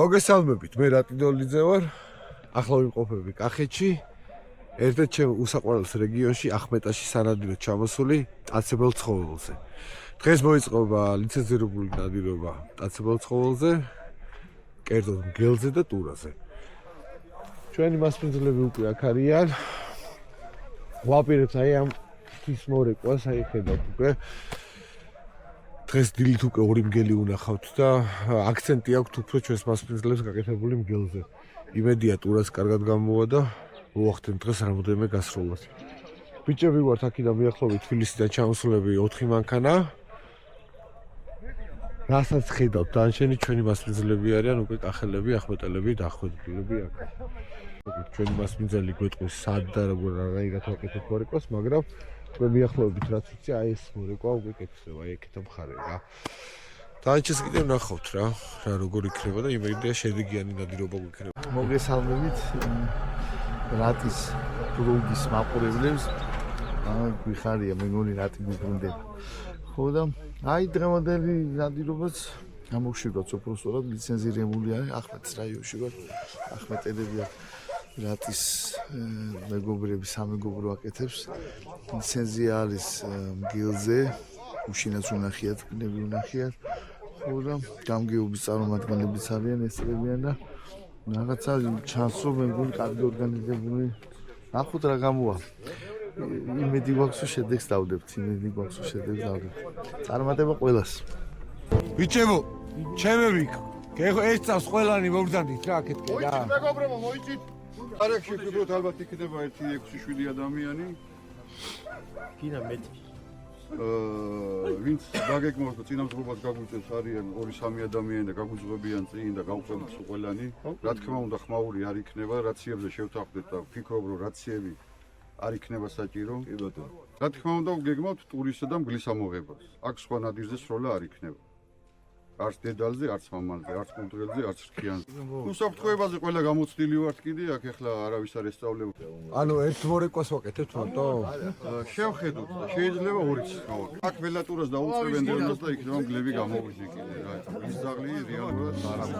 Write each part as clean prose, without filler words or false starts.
მოგესალმებით, მე რატიდოლიძე ვარ. ახლა ვიმყოფები კახეთში. ერთ-ერთ ჩემ უსაყვარლეს რეგიონში, ახმეტაში სანადიროდ ჩამოსული მტაცებელ ცხოველზე. დღეს მოიწყობა ლიცენზირებული ნადირობა მტაცებელ ცხოველზე, კერძოდ მგელზე და ტურაზე. ჩვენი მასპინძლები უკვე აქ არიან. ვაპირებთ აი ამ ღვთის მორეკვას, აი ხედავთ უკვე. დღეს დილით უკვე ორი მგელი უნახავთ და აქცენტი აქვს უფრო ჩვენს მასპინძლებს გაკეთებული მგელზე. იმედია ტურას კარგად გამოვა და მოახდენ დღეს რამოდენიმე გასროლას. ბიჭები ვართ აქედან მიახლოებით თბილისიდან ჩამოსულები 4 მანქანა. რასაც ხედავთ, დანარჩენი ჩვენი მასპინძლები არიან, უკვე კახელები, ახმეტელები და ახმეტელები აქ. ჩვენი მასპინძელი გვეტყვის სად და როგორ არაერთ ვაკეთებ მორეკვას, მაგრამ მე მიახლოებით რაც ვიცი, აი ეს მორეკვა უკვე კეთდება, აი ეკეთა მხარე რა. დანარჩენს კიდევ ნახავთ რა როგორ იქნება და იმედია შედეგიანი ნადირობა გვიქნება. მოგესალმებით რატის პროგის მაყურებლებს. გვიხარია მეგონი რატი გვიბრუნდება. ხო და აი დღევანდელი ნადირობაც გამოშვება სოფლოსურად ლიცენზირებული არის ახმეტის რაიონში ვარ. ახმეტელები რატის მეგობრები სამეგობრო აკეთებს. ლიცენზია არის მგელზე, უშინაც უნახიათ, ბნები უნახიათ. ხო და გამგეობის წარმომადგენლებიც არიან ესწრებიან და რაღაცა ჩანს რომ მეგონი კარგი ორგანიზებული. ნახოთ რა გამოვა. იმედი გვაქვს რომ შედეგს დავდებთ, წარმატება ყველას. ბიჭებო, ჩემები ეს წავს ყველანი მოგზანდით რა აქეთკენ რა. მოიცით მეგობრებო, მოიცით. არაქში ვფიქრობ ალბათ იქნება 1-6-7 ადამიანი. კინა მეტი. ვინც დაგეგმავს და წინამძღვრობას გაგვიწევს არიან 2-3 ადამიანი და გაგვიძღვებიან წინ და გავყვებით ყველანი. რა თქმა უნდა ხმაური არ იქნება, რაციებზე შევთანხმდეთ და ვფიქრობ რომ რაციები არ იქნება საჭირო. კი ბატონო. რა თქმა უნდა გეგმავთ ტურისა და მგლის ამოღებას. აქ სხვა ნადირზე სროლა არ იქნება. არც დედალზე, არც მამალზე, არც კუნძულზე, არც რქიანზე. ნუ საფრთხეებაზე ყველა გამოცდილი ვართ კიდე, აქ ახლა არავის არ ესწავლებ. ანუ ერთ მორეკვას ვაკეთებთ მარტო? შევხედოთ და შეიძლება ორიც გავაკეთოთ. აქ ველატურას დაუწყებენ დედალს და იქნება მგლები გამოვიდეს კიდე. რა, ის ძაღლი რეალურად არ არის.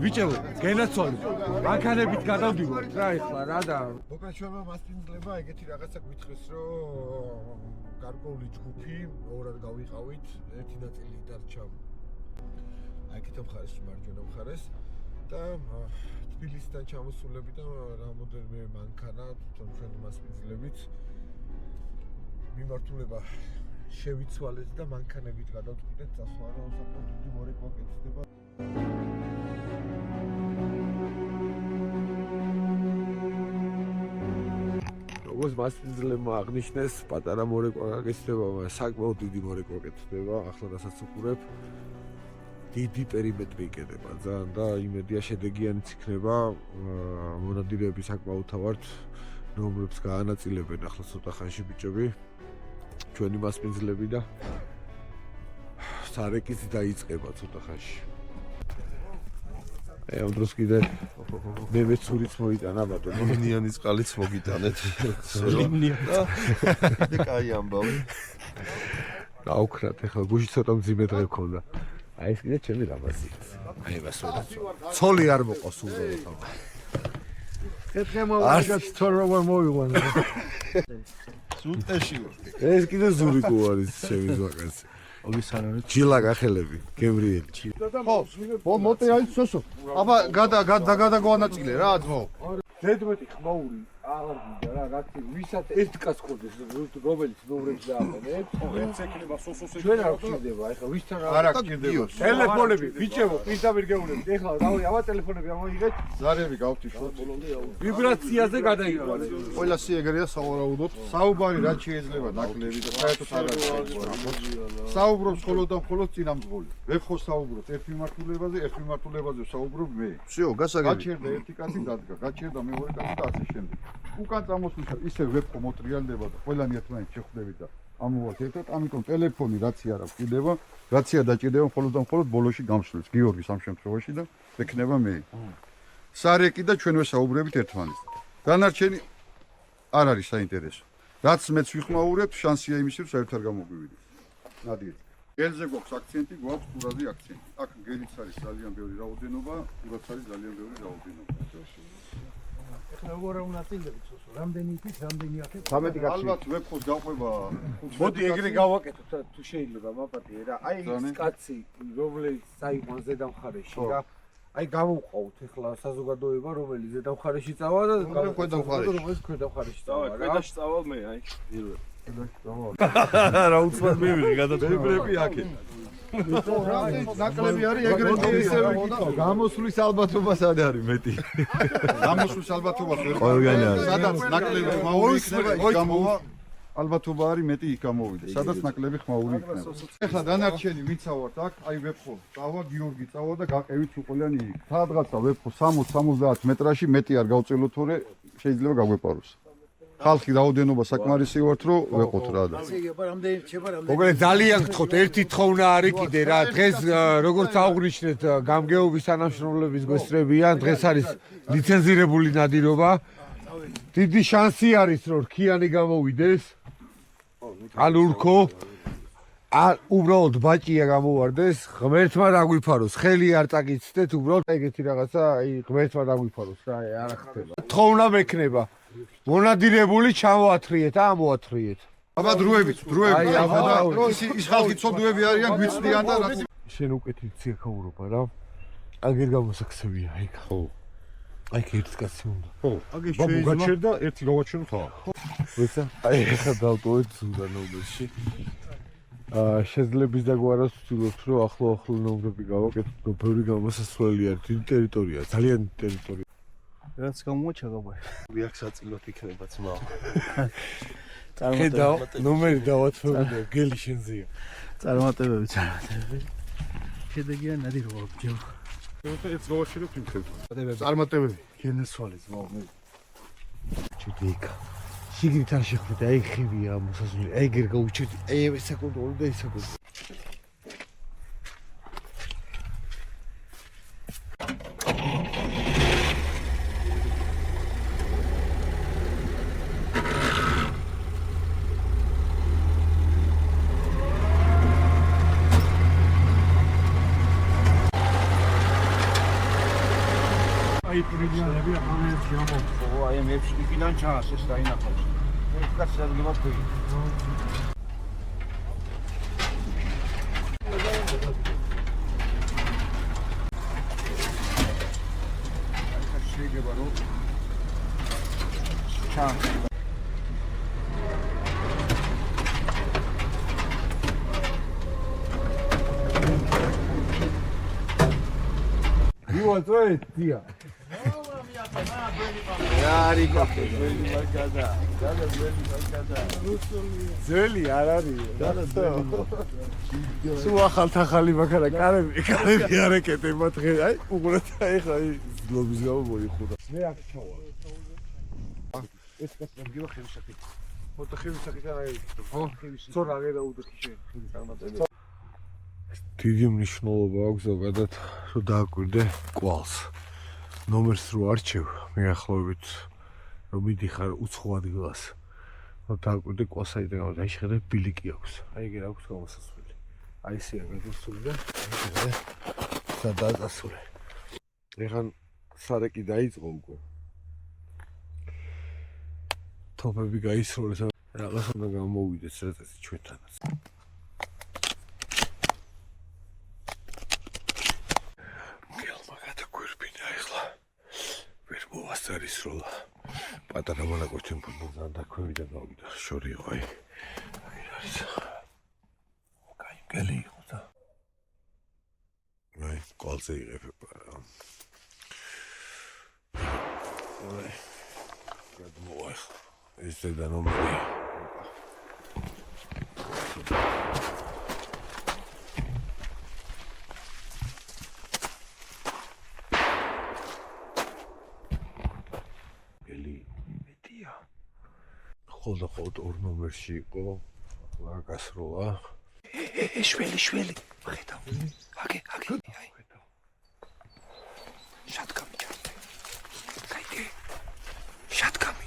ბიჭებო, გენაცვალეთ. მანქანებით გადავდივართ რა ეხლა რა და მოგაჩვენა მასპინძლებმა ეგეთი რაღაცა გვითხრეს რომ გარკვეული ჯგუფი ორად გავიყავით, ერთი ნაწილი დარჩა აქეთ მხარეს, მარჯვენა მხარეს და თბილისიდან ჩამოსულები და რამოდენიმე მანქანა თვითონ ჩვენი მასპინძლებით მიმართულება შევიცვალეთ და მანქანებით გადავწყვიტეთ წასვლა რა უსაფრთხო დიდი მორეკვა კეთდება. როგორც მასპინძლებმა აღნიშნეს, პატარა მორეკვა გაკეთდება, საკმაოდ დიდი მორეკვა კეთდება, ახლა რასაც უყურებ, დიდი პერიმეტრი იკეთება ძალიან და იმედია შედეგიანიც იქნება. მონადირეები საკმაოდ თავართ, რომლებიც გაანაწილებენ ახლა ცოტა ხანში ბიჭები, ჩვენი მასპინძლები და სარეკიც დაიწყება ცოტა ხანში. ამ დროს კიდე მე მეცურიც მოიტანა ბატონო. ლიმნიანი წყალიც მოგიტანეთ. ლიმნიანი. კიდე კაი ამბავი. დაუქრათ ახლა გუში ცოტა მძიმე დღე გქონდა. აი ეს კიდე ჩემი რამაზია. აი მას ვერაც. ცოლი არ მოყოს უბრალოდ. ეთქე მოვაგაც თოროვა მოვიყვანა. სულტეში ვარ. ეს კიდე ზურიკო არის ჩემი ზვაკაცი. ოგისანონე. ჩილა გახელები, გემრიელი. ხო, მოტე აი სოსო. აბა გადა გვანაწილე რა ძმო. ზედმეტი ხმაური აღარ გინდა რა, რაცი ვისაც ერთ კაც ხოდეს, რომელიც ნომრებს დააყენებს. ეს ეკნება სოსოსე. ჩვენ არ გვჭირდება, ეხლა ვისთან არა გჭირდება. ტელეფონები, ბიჭებო, პირდაპირ გეუბნებით. ეხლა რავი, აბა ტელეფონები ამოიღეთ. ზარები გავთიშოთ. ვიბრაციაზე გადაიყვანეთ. ყველა სიეგერია სავარაუდოდ. საუბარი რაც შეიძლება ნაკლები და საერთოდ არ არის. საუბრობს მხოლოდ და მხოლოდ წინამძღოლი. ვერ ხო საუბრობთ ერთ მიმართულებაზე საუბრობ მე. всё, გასაგები. გაჩერდა ერთი კაცი დადგა, გაჩერდა მეორე კაცი და ასე შემდეგ. უკან წამოსვლისას ისე ვერ ხო მოტრიალდება და ყველანი ერთმანეთს შეხვდებით და ამოვალთ ერთად, ამიტომ ტელეფონი რაცი არ აქვს კიდევა, რაცია დაჭირდება მხოლოდ და მხოლოდ ბოლოში გამშვილს, გიორგის ამ შემთხვევაში და ექნება მე. სარეკი და ჩვენ ვესაუბრებით ერთმანეთს. დანარჩენი არ არის საინტერესო. რაც მეც ვიხმაურებ, შანსია იმის, რომ საერთოდ არ გამოგვივიდეს. ნადირ. გელზე გვაქვს აქცენტი, გვაქვს ტურაზე აქცენტი. აქ გელიც არის ძალიან ბევრი რაოდენობა, ტურაც არის ძალიან ბევრი რაოდენობა. როგორ უნდა წინდებით სულ რამდენი იფით რამდენი აქეთ 13 კაცი ალბათ ვებხოს გაყვება მოდი ეგრე გავაკეთოთ თუ შეიძლება მაპატიე რა აი ეს კაცი რომელიც საიმონ ზედა მხარეში რა აი გამოვყავთ ახლა საზოგადოება რომელიც ზედა მხარეში წავა და ქვედა მხარეში რომელიც ქვედა მხარეში წავა რა ქვედაში წავალ მე აი პირველ რა უცბად მივიღე გადაწყვეტილები აქეთ ნაკლები არის ეგრეთ ისევე გამოსვლის ალბათობას არ არის მეტი გამოსვლის ალბათობას ვერ ყველგანი არის სადაც ნაკლები ხმაური იქნება იქ გამოვა ალბათობა არის მეტი იქ გამოვიდა სადაც ნაკლები ხმაური იქნება ეხლა დანარჩენი ვინცა ვართ აქ აი ვებხო წავა გიორგი წავა და გაყევით უყოლიანი იქ სადღაცა ვებხო 60-70 მეტრაში მეტი არ გავწელოთ თორე შეიძლება გაგვეპაროს ხალხი რაოდენობა საკმარისი ვართ რომ ვეყოთ რა და მოგეთ ძალიან გთხოვთ ერთი თხოვნა არის კიდე რა დღეს როგორც აღნიშნეთ გამგეობის თანამშრომლების გვესწრებიან დღეს არის ლიცენზირებული ნადირობა დიდი შანსი არის რომ რქიანი გამოვიდეს ან ურქო ან უბრალოდ ბაჭია გამოვარდეს ღმერთმა დაგვიფაროს ხელი არ წაკიცდეთ უბრალოდ ეგეთი რაღაცა აი ღმერთმა დაგვიფაროს რა არ ხდება თხოვნა მექნება მონადირებული ჩამოათრიეთ ამოათრიეთ აბა დროებით ის ხალხი ცოდუები არიან გვიცდიან და რაც შენ უკეთილ ციაქაურობა რა აგერ გამოსაქცევია აი ხო აი ერთ კაცი უნდა ხო აგი შეიძლება ერთი გავაჩეროთ ხო ვისა აი ხა დავტოვეთ ზუდა ნომერში შეძლებს დაგვარას ვცდილობთ რომ ახლო ნომრები გავაკეთოთ რომ ბევრი გამოსასვლელი არის დიდი ტერიტორია ძალიან ტერიტორია რაც გამოჩაგაბა ვიაქ საწილოთ იქნება ძმა ხედავ ნომერი დავათმევია გელი შენზეა წარმატებები შედეგია ნადირობა ბჯო ეს გავაჩერებთ იმხებ წარმატებები გენესვალი ძმა მე ჩუდიკა შიგნით არ შეხვდით აი ხივია მოსასვლელი აი გერ გაუჩერდი აი ეს საკუთარი და ეს საკუთარი აი მე ფიქიდან ჩანს ეს დაინახავს ეს კაცი ადგილა თქვი შეიძლება რომ ჩანს მივაწვეთია არი კაფე ძველი მაგადა ძველი მაგადა ძველი არ არის სულ ახალი მაგარა კარები არ ეკეთება დღეს აი უყურეთ აი ხა გლობის გამო მოიხურა მე აქ ჩავალ ეს კაცი გივა ხელისაკით მოთა ხელისაკით აი ხო სწორ აღერა უდრხი შენ წარმატება დიდი მნიშვნელობა აქვს ზოგადად რომ დააკვირდე კვალს ნომერს რო არჩევ მეახლოვებით რომ მიდიხარ უცხო ადგილას რომ დააკვირდე კვალს აიდან აი შეხედე ბილიკი აქვს აი ეგ აქვს გამოსასვლელი აი ესეა გადასული და აი სადაა დასული ეხლა სარეკი დაიწყო უკვე თოფები გაისროლეს რაღაც უნდა გამოვიდეს რატაცი ჩვენთანაც არის როლა პატარა მონაკვეთი ფუტბოლთან დაქვემდე გავიდა შორიო აი არის კაი გელი იყო და აი კოლზე იღებ რა აი გადმოახ ეს და ნომერი ხოლმე ორ ნომერში იყო გასროლა. შველი. ხედავ. აგე. აი. შატკამი ჩართე. კაიგე. შატკამი.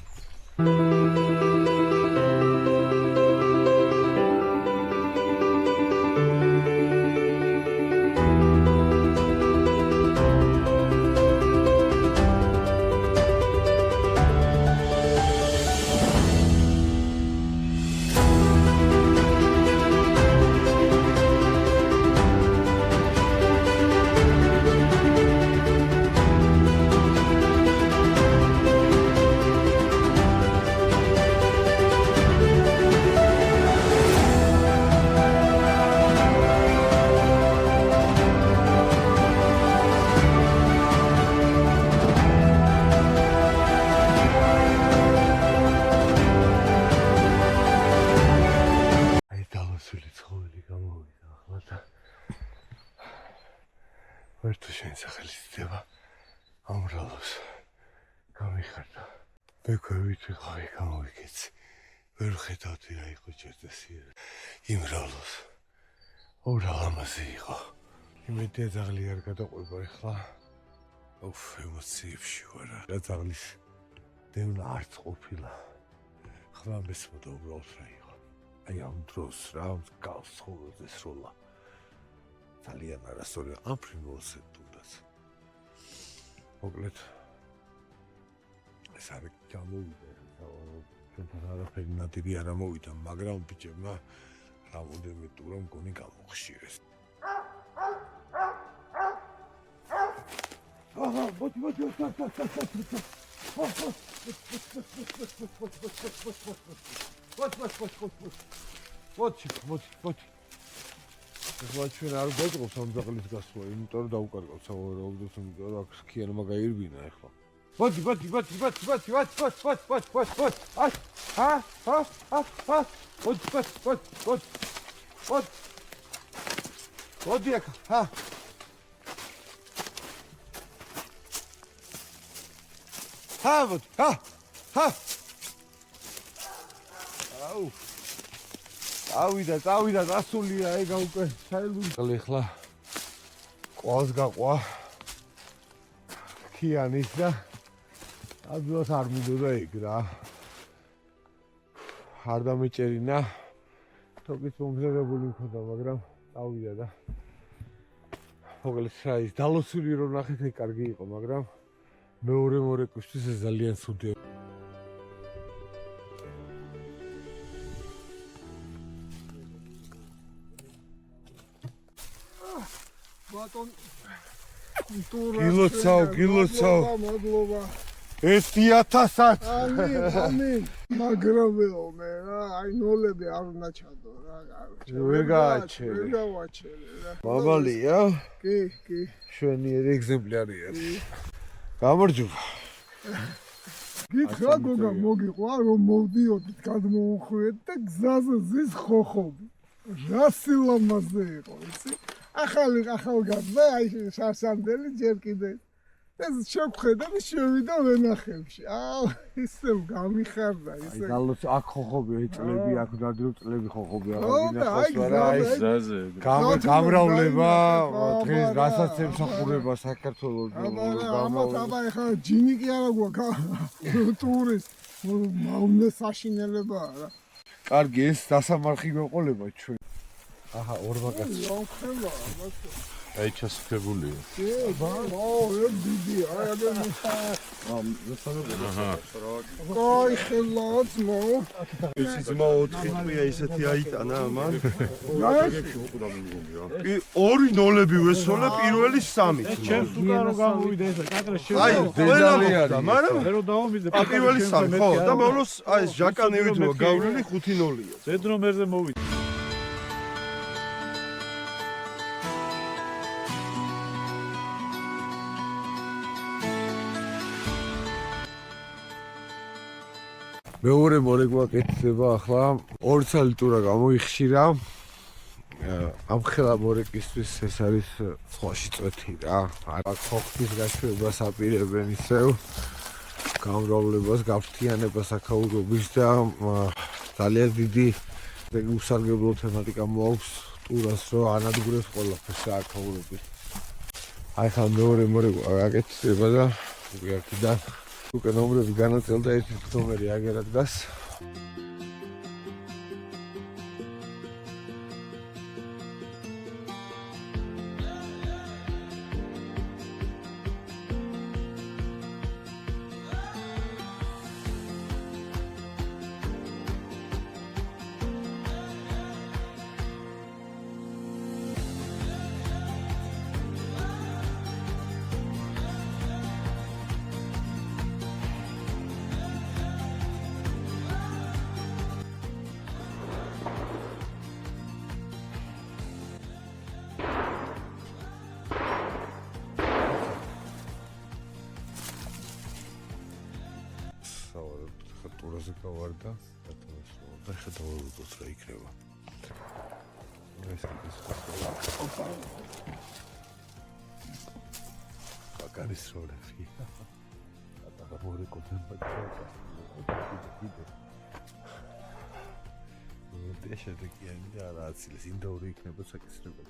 ვერთო შენ სახელის ძება ამრალოს გამიხარდა მექვევით ვიყავი გამოვიქეცი ვერ ხედავდი რა იყო ჯერდასია იმრალოს ორა ლამაზი იყო იმედია ძაღლი არ გადაყვება ეხლა უფ ემოციებში ვარ რა ძაღლის დევნა არც ყოფილა ხლა მესმოდა უბრალოდ რა იყო აი ამ დროს რა გავს ხოლმე სროლა ძალიან არასწორი ამ ფრინველზე თუნდაც მოკლედ ეს არის გამოვიდა ჩვენთან არაფერი ნადირი არ ამოვიდა მაგრამ ბიჭებმა რამოდენმე ტურა მგონი გამოხშირეს მოდი ეხლა ჩვენ არ გვაწყობს ამ ძაღლის გასვლა, იმიტომ რომ დაუკარგავთ სავარაუდოდ, იმიტომ რომ აქ ქიანმა გაირბინა ეხლა. მოდი. მოდი აქ. მოდი. აუ. წავიდა, დასულია ეგა უკვე ჩაილული. ეხლა ყვალს გაყვა ქიანის და ადვილად არ მინდოდა ეგ რა. არ დამეჭერინა. თოკის მომზადებული მქონდა, მაგრამ წავიდა და მოკლედ რა ის დალოსული რო ნახეთ ეგ კარგი იყო, მაგრამ მეორე მორეკვისთვის ეს ძალიან ცუდია. გილოცავ. მადლობა. 1000-ად. ამინ. მაგრაველო მე რა, აი ნოლები არ უნდა ჩადო რა. ვერ გააჩერე. ვერ გავაჩერე რა. მამალია? კი. შვენიერი ეგზემპლარია. გამარჯობა. გითხრა გოგა მოგიყვა რომ მოვდიოდით გადმოუხვიეთ და გზაზე ზის ხოხობი. რა სილამაზე იყო, იცი? ახალგაზრდა, აი შარშანდელი ჯერ კიდე. ეს შევხედა და შევიდა ვენახებში. ისევ გამიხარდა, ისე. აი გალოს აქ ხოხობი ეწლები, აქ დადრო წლები ხოხობი აღარ აი გინახავს რა ის ზაზე. გამრავლება, დღეს რასაც ემსახურება საქართველოს აბა ეხლა ჯინი კი არა გვაქვს ტურის მავნე საშინელებაა რა. კარგი ეს დასამარხი გვეყოლება ჩვენ. აჰა ორმაგაცი. ლონხელა, აი ჩასქებულია. დიდი, აი კაი ხელაც მო. ისი ძმა 4 წლია ისეთი აიტანა ამან. ორი ნოლები ვესვლა პირველი 3. ჩემს უკან რო გამოვიდა ეს კადრა აი დედალი არის, მაგრამ რო დავამიზდე პირველი 3 ხო და მომლოს აი ჟაკანივით რო გავლილი 5 ნოლია. ზედრომერზე მოვიდა. მეორე მორეგვა კეთდება ახლა 2 წელი ტურა გამოიხშირა. ამ ხელა მორეკისთვის ეს არის სხვაში წვეთი რა. აქ ხოხის გაშვებას აპირებენ ისევ გამრავლებას, გაფრთიანებას აქაურობის და ძალიან დიდი უსარგებლო თემატიკა მოაქვს ტურას, რომ ანადგურებს ყველაფერს საერთოდ. აი ხან მეორე მორიგვა გაკეთდება და უკვე აქედან უკვე ნომრები განაწილდა ერთი ნომერი აგერად დგას. ტურაზე გავარდა და ხედავ როგორც რა იქნება. ეს ოპა. ბაკარის როლები. და მორეკოდენ ბაკარია. და შედეგიანი და არა აცილის ინდოური იქნება საკისრებად.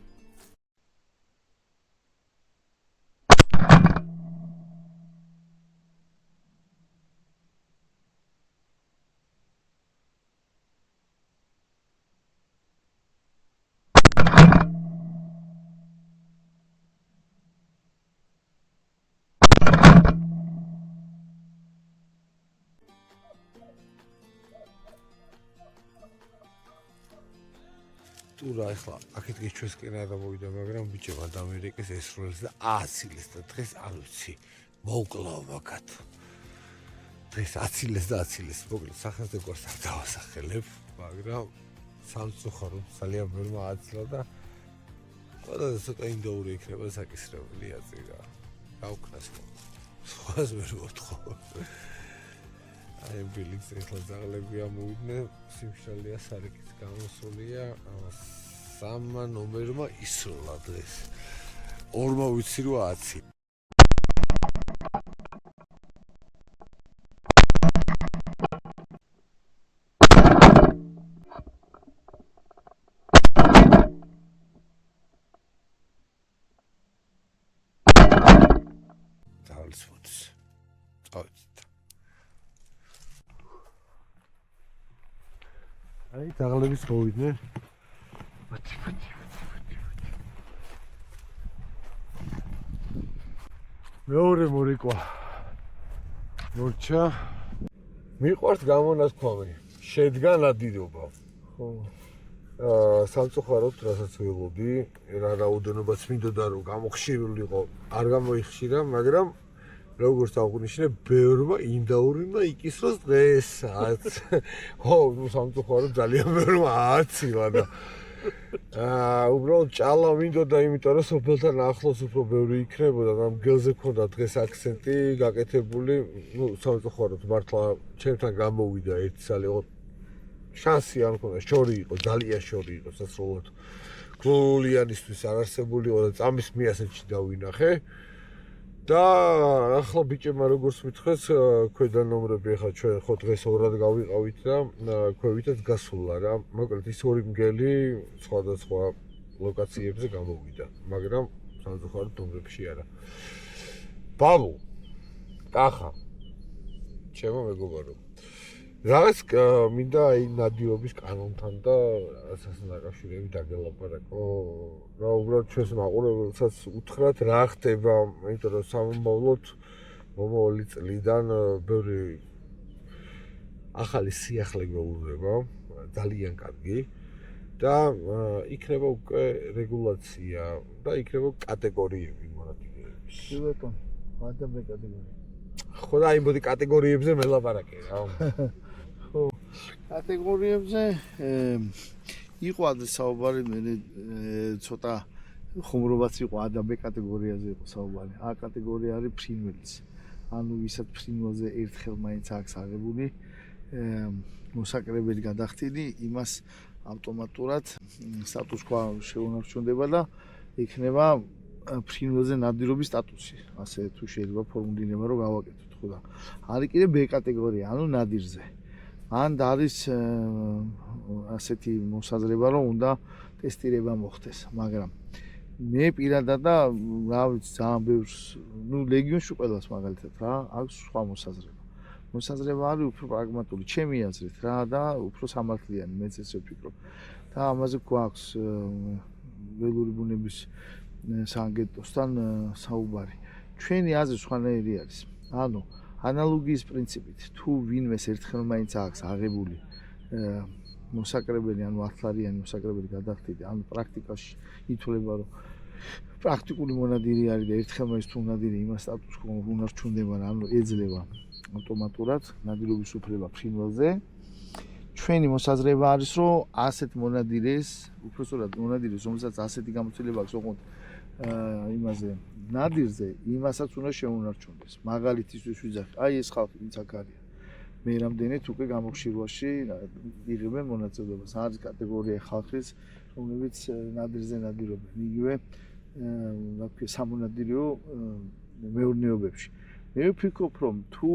ტურა ახლა აქეთ გიჩვენსკენ არ მოვიდა, მაგრამ ბიჭებმა დამერეკეს ესროლეს და აცილეს და დღეს არ ვიცი მოვკლავ მაგათ. დღეს აცილეს და აცილეს, მოკლედ სახელმწიფოს არ დავასახელებ, მაგრამ სამწუხაროდ ძალიან ბევრმა აცილა და ყველაზე ცოტა ინდოური იქნება საკისრებული აწირა. გავქნას სხვას ვერ ვოთხო. აი ბილიქს ახლა ზაღლები ამოვიდნენ, სიმშრალეა სარიკის გამოსულია, სამმა ნომერმა ისროლა დღეს. ორმა ვიცი რომ 10. დაალსვოც. წავით. აი დაღლების მოვიდნენ. მათი. მეორე მორიკვა. მორჩა. მიყვარს გამონათქვამი. შედგა ნადირობა. ხო. სამწუხაროდ რასაც ველოდი, რა რაოდენობაც მინდოდა რომ გამოხშირულიყო, არ გამოიხშირა, მაგრამ როგორც აღნიშნე, ბევრმა ინდაურმა იკისროს დღესაც. ხო, სამწუხაროდ ძალიან ბევრმა აცილა და უბრალოდ ჭალა მინდოდა, იმიტომ რომ სოფელთან ახლოს უფრო ბევრი იქნებოდა და მგელზე ქონდა დღეს აქცენტი გაკეთებული. სამწუხაროდ მართლა ჩემთან გამოვიდა ერთი სალი, შანსი არ მქონდა, შორი იყო, ძალიან შორი იყო სასრულად. გლოლიანისთვის არ არსებულიყო და წამის მიასეთში დავინახე. და ახლა ბიჭებმა როგორც მითხრეს, ქვედა ნომრები ახლა ჩვენ ხო დღეს ორად გავიყავით და ქვევითაც გასულა რა. მოკლედ ის ორი მგელი სხვადასხვა ლოკაციებზე გამოვიდა, მაგრამ სამწუხაროდ ნომრებში არა. ბაბუ, კახა, ჩემო მეგობარო. რაღაც მინდა აი ნადირობის კანონთან და ასასთან დაკავშირებით დაგელაპარაკო. რა უბრალოდ ჩვენს მაყურებელსაც უთხრათ რა ხდება, იმიტომ რომ სამომავლოდ მომავალი წლიდან ბევრი ახალი სიახლე გვეუბნება, ძალიან კარგი და იქნება უკვე რეგულაცია და იქნება კატეგორიები მონადირეების. კი ბატონო, ადამიანის კატეგორია. ხო და აი მოდი კატეგორიებზე მელაპარაკე რა. ხო, კატეგორიებზე იყო ადრე საუბარი, მე ცოტა ხუმრობაც იყო ადაბე კატეგორიაზე იყო საუბარი. A კატეგორია არის ფრინველის. ანუ ვისაც ფრინველზე ერთხელ მაინც აქვს აღებული მოსაკრებელი გადახდილი, იმას ავტომატურად სტატუს ყვა შეუნარჩუნდება და იქნება ფრინველზე ნადირობის სტატუსი. ასე თუ შეიძლება ფორმულინება რომ გავაკეთოთ, ხო და არის კიდე B კატეგორია, ანუ ნადირზე. ან არის ასეთი მოსაზრება, რომ უნდა ტესტირება მოხდეს, მაგრამ მე პირადად და რა ვიცი, ძალიან ბევრს, ლეგიონში ყველას მაგალითად რა, აქვს სხვა მოსაზრება. მოსაზრება არის უფრო პრაგმატული, ჩემი აზრით რა და უფრო სამართლიანი, მეც ესე ვფიქრობ. და ამაზე გვაქვს ველური ბუნების სააგენტოსთან საუბარი. ჩვენი აზრი სხვანაირი არის. ანუ ანალოგიის პრინციპით, თუ ვინმეს ერთხელ მაინც აქვს აღებული მოსაკრებელი, ანუ ათლარიანი მოსაკრებელი გადახდილი, ანუ პრაქტიკაში ითვლება, რომ პრაქტიკული მონადირი არის და ერთხელ მაინც თუ ნადირი იმას სტატუსს უნარჩუნდება, ანუ ეძლევა ავტომატურად ნადირობის უფლება ფრინველზე. ჩვენი მოსაზრება არის, რომ ასეთ მონადირეს, უпростоრად მონადირეს, რომელსაც ასეთი გამოცდილება აქვს, ოღონდ იმაზე ნადირზე, იმასაც უნდა შეუნარჩუნდეს. მაგალითისთვის ვიძახი, აი ეს ხალხი ვინც აქ არის. მე რამდენიც უკვე გამოხშირვაში იღებენ მონაწილეობას. არის კატეგორია ხალხის, რომლებიც ნადირზე ნადირობენ. იგივე რა ქვია, სამონადირეო მეურნეობებში. მე ვფიქრობ, რომ თუ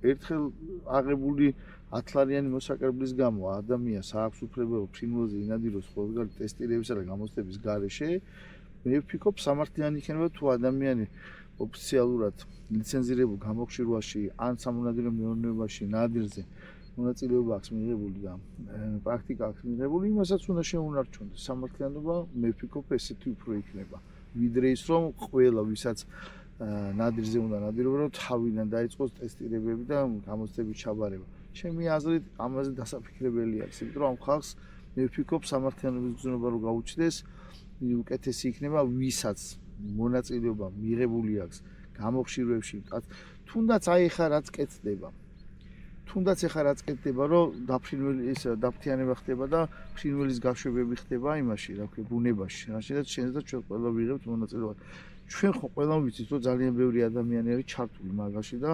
ერთხელ აღებული ათლარიანი მოსაკრებლის გამო ადამიანს აქვს უფლება ფრინველზე ინადიროს ყოველგვარი ტესტირებისა და გამოცდების გარეშე, მე ვფიქრობ, სამართლიანი იქნება თუ ადამიანი ოფიციალურად ლიცენზირებულ გამოხშირვაში ან სამონადირო მეურნეობაში ნადირზე მონაწილეობა აქვს მიღებული და პრაქტიკა აქვს მიღებული, იმასაც უნდა შეუნარჩუნდეს. სამართლიანობა მე ვფიქრობ ესეთი უფრო იქნება, ვიდრე ის რომ ყველა ვისაც ნადირზე უნდა ნადირობა, რომ თავიდან დაიწყოს ტესტირებები და გამოცდების ჩაბარება. ჩემი აზრით ამაზე დასაფიქრებელი არის, იმიტომ რომ ამ ხალხს მე ვფიქრობ სამართლიანობის გზნობა რომ გაუჩნდეს, უკეთესი იქნება ვისაც მონაწილეობა მიღებული აქვს გამოხშირვებში, თუნდაც აი ხა რაც კეთდება. თუნდაც ახლა რაც კეთდება, რომ დაფრინველი ეს დაფრთიანება ხდება და ფრინველის გაშვებები ხდება იმაში, რა ქვია, ბუნებაში. რაშიდაც შეიძლება ჩვენ ყველა ვიღებთ მონაწილეობას. ჩვენ ხო ყველა ვიცით, რომ ძალიან ბევრი ადამიანი არის ჩართული მაგაში და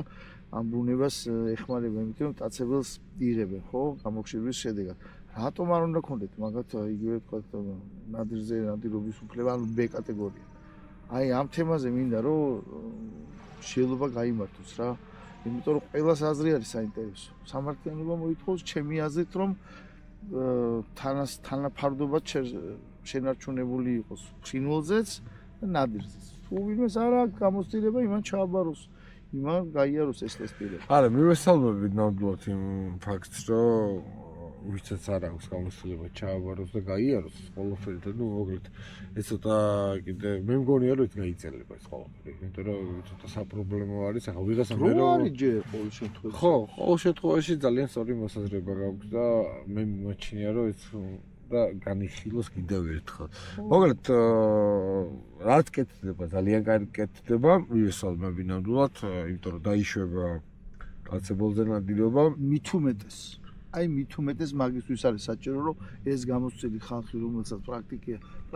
ამ ბუნებას ეხმარება, იმიტომ რომ მტაცებელს იღებენ, ხო, გამოხშირვის შედეგად. რატომ არ უნდა გქონდეთ მაგათ იგივე თქვა ნადირზე ნადირობის უფლება, ანუ B კატეგორია. აი ამ თემაზე მინდა რომ შეიძლება გაიმართოს რა. იმიტომ რომ ყველას აზრი არის საინტერესო. სამართლიანობა მოითხოვს ჩემი აზრით, რომ თანაფარდობა შენარჩუნებული იყოს ფრინველზეც და ნადირზეც. თუ ვინმეს არ აქვს გამოცდილება, იმან ჩააბაროს, იმან გაიაროს ეს ტესტირება. არა, მივესალმებით ნამდვილად იმ ფაქტს, რომ ვისაც არ აქვს გამოცდილება ჩააბაროს და გაიაროს ყველაფერი და ნუ მოკლედ ეს ცოტა კიდე მე მგონია რომ ის გაიწელება ეს ყველაფერი, იმიტომ რომ ცოტა საპრობლემო არის, ახლა ვიღასამ მე რომ არის ჯერ ყოველ შემთხვევაში. ხო, ყოველ შემთხვევაში ძალიან სწორი მოსაზრება გაქვს და მე მიმაჩნია რომ ეს და განიხილოს კიდევ ერთხელ. მოკლედ რაც კეთდება, ძალიან კარგი კეთდება, მივესალმები ნამდვილად, იმიტომ რომ დაიშვება კაცებოლზე ნადირობა, მით უმეტეს. აი მით უმეტეს მაგისთვის არის საჭირო, რომ ეს გამოცდილი ხალხი, რომელსაც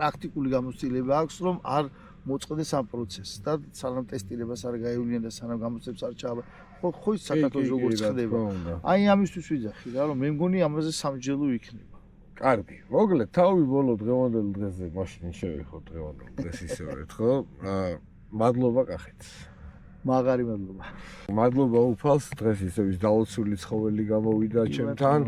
პრაქტიკული გამოცდილება აქვს, რომ არ მოწყდეს ამ პროცესს და სანამ ტესტირებას არ გაევლიან და სანამ გამოცდებს არ ჩააბარონ. ხო ის საქართველოს როგორც ხდება. აი ამისთვის ვიძახი რა, რომ მე მგონი ამაზე სამჯელო იქნება. კარგი, მოკლედ თავი ბოლო დღევანდელ დღეზე მაშინ შევეხოთ დღევანდელ დღეს ისევ ხო? მადლობა კახეთს. მაგარი მადლობა. მადლობა უფალს, დღეს ისევ ის დაუცველი ცხოველი გამოვიდა ჩემთან.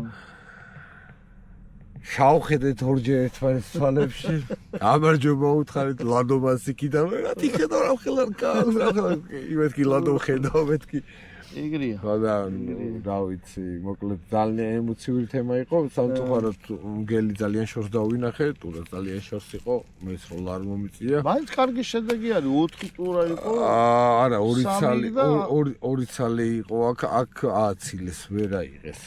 შავხედეთ ორჯერ ერთმანეთს თვალებში. გამარჯობა უთხარით ლადომას იქიდან. რა თიხედავ რა ხელარ კავს, რა ხელარ იმეთკი ლადომ ხედავ, მეთკი იგრია. ხო და რა ვიცი, მოკლედ ძალიან ემოციური თემა იყო, სამწუხაროდ მგელი ძალიან შორს დავინახე, ტურა ძალიან შორს იყო, მეც როლა არ მომიწია. მაინც კარგი შედეგი არის, 4 ტურა იყო. არა, 2 ცალი იყო, აქ ააცილეს, ვერ აიღეს.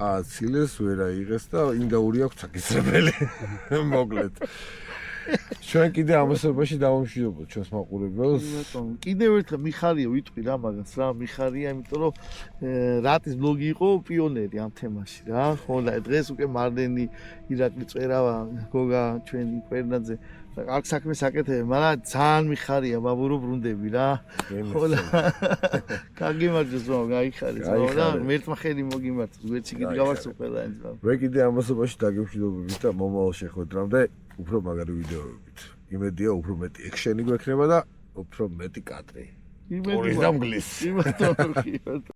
ააცილეს, ვერ აიღეს და ინდაური აქვს საკისრებელი. მოკლედ. ჩვენ კიდე ამასობაში დავამშვიდობოთ ჩვენს მაყურებელს. კიდევ ერთხელ მიხარია ვიტყვი რა მაგას რა, მიხარია, იმიტომ რომ რატის ბლოგი იყო პიონერი ამ თემაში რა. ხო და დღეს უკვე მარდენი ირაკლი წერავა გოგა ჩვენი კვერნაძე აქ საქმეს აკეთებენ, მაგრამ ძალიან მიხარია, ბაბურო ბრუნდები რა. ხო და გაგიმარჯოს რომ გაიხარეს და მერტმა ხელი მოგიმართოს, ვერც იგი გავარცო ყველა ეს. მე კიდე ამასობაში დაგემშვიდობებით და მომავალ შეხვედრამდე უფრო მაგარი ვიდეოებით. იმედია უფრო მეტი ექშენი გვექნება და უფრო მეტი კადრი. იმედი და მგლის. იმათო